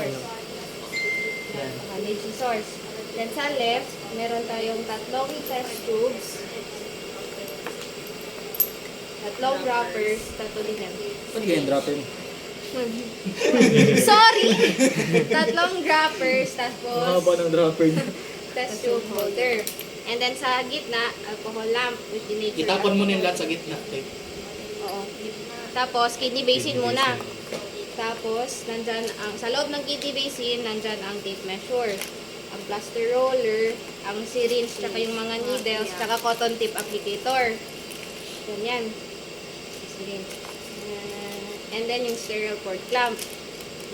scissors. May scissors. Then sa left, meron tayong tatlong test tubes. Tatlong droppers, tatlo din yan. Pwede ganyan dropper mo. Sorry! Tatlong droppers, tapos Mahaba ng dropper niya. test tube holder. And then sa gitna, alcohol lamp with the nature. Itapon mo na yung lahat sa gitna. Oo. Tapos, kidney basin muna. Tapos, nandyan ang, sa loob ng kidney basin, nandyan ang tape measure, ang plaster roller, ang syringe, tsaka yung mga needles, tsaka cotton tip applicator. Ganyan. Syringe. And then, yung sterile port clamp.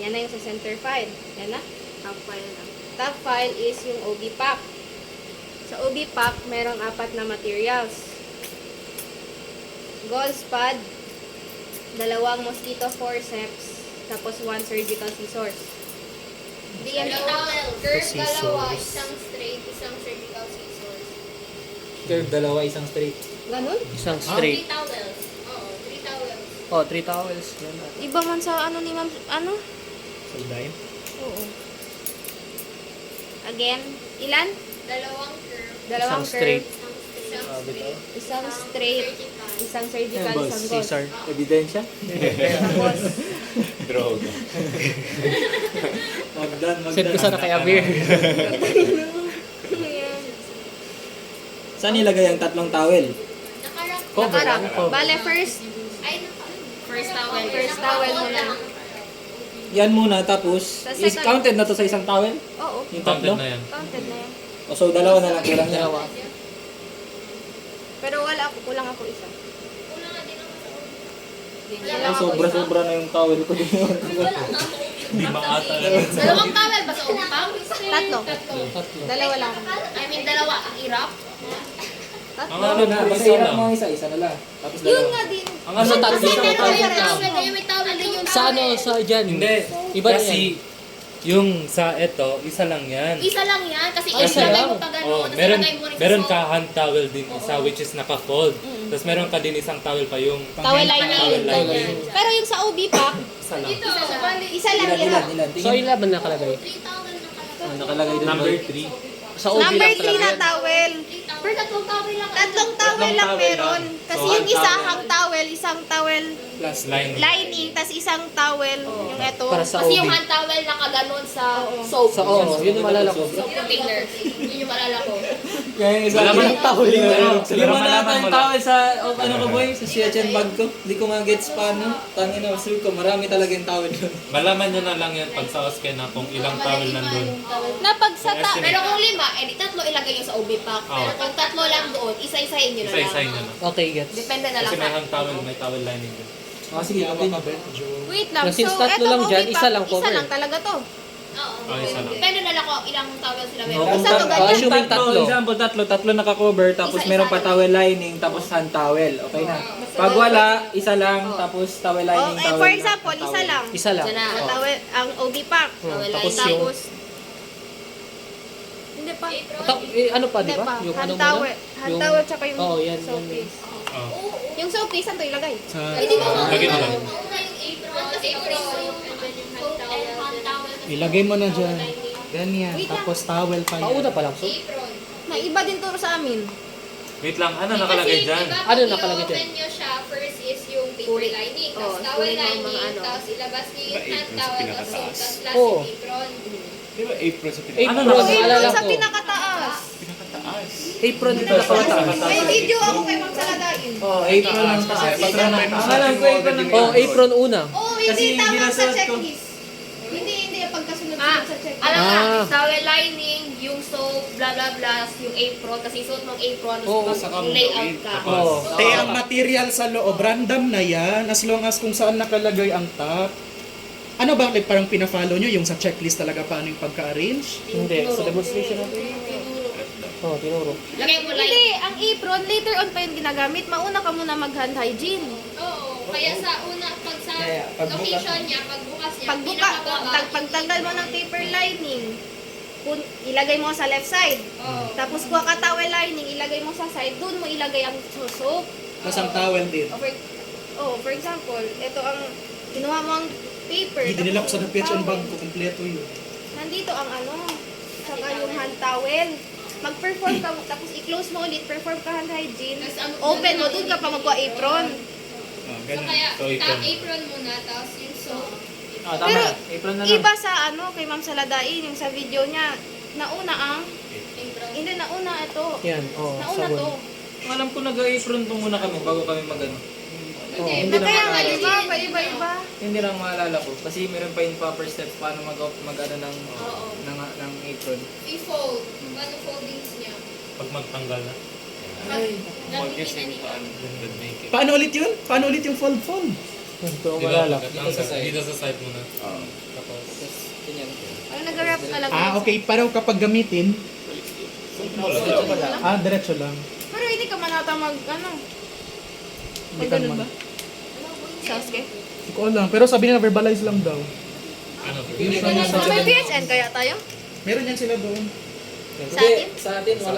Yan na yung sa center file. Yan na. Top file na. Top file is yung OB pack. Sa OB pack, merong 4 na materials. Gauze pad, 2 mosquito forceps, tapos 1 surgical scissors. Curve, dalawa, isang straight, isang surgical scissors. Curve, dalawa, isang straight. Ganun? Isang 3 straight. towels. Oo, 3 towels. Oh, 3 towels. Iba man sa ano ni ma'am, ano? Saldahin. Oo. Again, ilan? Dalawang curve, Dalawang Isang straight. curve, isang straight, isang straight, surgical. isang surgical, Boss, isang gauze. Caesar. Ebidensya? Tapos, Droga. Magdan. Send ko sana kay Abir. ayan. Saan nilagay ang tatlong towel? Nakarap. Nakarap. Bale, first First towel. First towel muna. Yan muna, tapos, Sa is second. counted na to sa isang towel? Oo, Yung tatlo? Counted na yan. counted na yan. O, so, dalawa na lang kulang niya. Dalawa. Pero wala ako, kulang ako isa. Una nga din ako sa Kulang ako Sobra-sobra na yung towel ko din. Hindi maata. Dalawang towel ba sa upang? Tatlo. Tatlo. Dalawa lang ako. I mean, dalawa. Ang irap. Tatlo. Ang Ano na, po, basta isa hirap lang. mo isa na lang. Tapos Yun dalawa. nga din. Ang ano tatlo Kasi sa meron towel yung na. towel. Kaya may towel din yung Sa ano, sa dyan. Hindi. Iba na Kasi yan. yung sa eto, isa lang yan. Isa lang yan. Kasi Ay, isa ilagay lang. mo pa gano'n. Oh, tapos meron ilagay mo rin sa meron soap. ka hand towel din isa which is naka-fold. Tapos meron ka din isang towel pa yung Towel lining. Towel lining. Pero yung sa OB pack, isa lang. Dito, sa bali. isa lang Ilan, yan. ilan. So, ilan ba nakalagay? 3 towel na kaya. Nakalagay doon. Number 3. Sa OB Number lang 3 na talaga. towel. Pero tatlong towel lang. Tatlong towel lang towel meron. lang. Kasi So, yung ang isa towel- hang towel, isang towel Plus lining. lining, tas isang towel yung eto. Para sa Kasi OB. yung hand towel nakaganon sa soap. Sa oo, yun yung malala ko. Soap container. Yun yung malala ko. Kaya yung isa. Malaman Yung towel. Sila Lima na malaman yung mo towel sa, ano ko boy, sa CHN bag ko. Hindi ko ma-gets pa, no? Tangin na, sir ko, marami talaga yung towel doon. Malaman nyo na lang yan pag sa Osken na kung ilang towel nandun. Na pag sa ta- Pero kung 5, edi tatlo ilagay yung sa OB pack. Pero kung tatlo lang doon, isa-isahin nyo na lang. Isa-isahin nyo na. Okay, gets. Depende na lang. Kasi may hand towel, may towel lining din. Ah, sige, continue. Wait lang. Since So, tatlo etong lang dyan, OB isa pack, lang cover. Isa lang talaga to. Oo. Oh, isa lang. Depende na lang kung ilang towel sila O, meron. kung Isa to, ganyan. Assuming tatlo. Example, tatlo naka-cover, tapos Isa-isa meron pa lang. towel lining, tapos hand towel. Okay na. Pag wala, isa lang, tapos towel Oh, lining, towel for na, example, towel. isa lang. Isa lang. Diyan na. Ang towel, ang OB pack. Towel Tapos lining. yung- Tapos, hindi pa. Ano pa, di Hindi ba? pa. Yung Hand ano towel. muna? Hand Yung- towel tsaka yung Oo, yan, soap yan. case. Oh. Yung soap case, saan to ilagay? Hindi mo Lagyan mo lang. mauna yung apron. Kasi apron yung soap and hand towel. Ilagay mo na dyan. Ganyan. Wait lang. Tapos towel pa Pauna yan. pa lang. So, Apron. Na iba din to sa amin. Wait lang, ano nakalagay dyan? Ano nakalagay dyan? I-open nyo siya, first is yung paper lining, tapos Oh, towel kunin mo ang mga lining, ano. tapos ilabas nyo yung Diba hand apron sa towel, tapos pinakataas? tapos last Oo. yung apron. Di ba apron sa Apron, Ano Bro, nakalagay? alala Sa ko. pinakataas. Pinakataas. Apron dito na pala. May video ako kay Ma'am Saladain. Oh, apron lang kasi. Patron lang. Ang alam ko, apron lang. Oh, apron una. Oh, Kasi hindi tama sa ginasuot ko. checklist. Hindi pagkasunod-sunod sa checklist. Alam nga, Ah. towel lining, yung soap, blah blah blah, yung apron, kasi suot mong apron, Oo. tapos yung layout ka. Oh. Te, ang material sa loob, random na yan. As long as kung saan nakalagay ang top. Ano ba, like, parang pina-follow nyo yung sa checklist talaga paano yung pagka-arrange? Hindi, sa demonstration natin. Oh, tinuro. Lagay mo Hindi, lining. ang apron, later on pa yung ginagamit. Mauna ka muna mag-hand hygiene. Oo, kaya sa una, pag sa Kaya, pagbukas- location niya, pagbukas niya, Pagtanggal mo ng paper lining, ilagay mo sa left side. Oo. Tapos kuha ka towel lining, ilagay mo sa side. Doon mo ilagay ang soap. Tapos ang towel din. For example, ito ang kinuha mo ang paper. Hindi nila ko sa tapos PHN towel. bag ko, kompleto yun. Nandito ang ano, saka yung hand towel. Mag-perform ka, tapos i-close mo ulit, perform ka hand hygiene. Open mo, doon ka pa magwa-apron. Ganun. So, apron. apron muna, tapos yung soap. Ah, tama Pero, na. Apron na lang. iba sa ano, kay Ma'am Saladain, yung sa video niya, nauna ang, hindi, nauna ito. Yan, Nauna sabon. to. Alam ko nag-apron to muna kami bago kami mag-ano. Hindi Na na kaya nga, maalala. di ba? Paiba-iba. Hindi lang maalala ko. Kasi meron pa yung proper steps paano mag-ano ng apron. I-fold. Paano foldings niya? Pag magtanggal na. Gamitin na nila. Paano ulit yun? Paano ulit yung fold-fold? Hindi ko maalala. Dito sa side. Dito sa side muna. Tapos, ganyan. Ano, nag-wrap ka lang. Okay. Pero kapag gamitin, diretso lang. Pero hindi ka manata mag, ano, Hindi mag ka ganun naman. ba? Sasuke? Hindi ko alam. Pero sabi nila verbalize lang daw. Ano? May PHN kaya tayo? Meron yan sila doon. Sa atin? Sa atin, wala.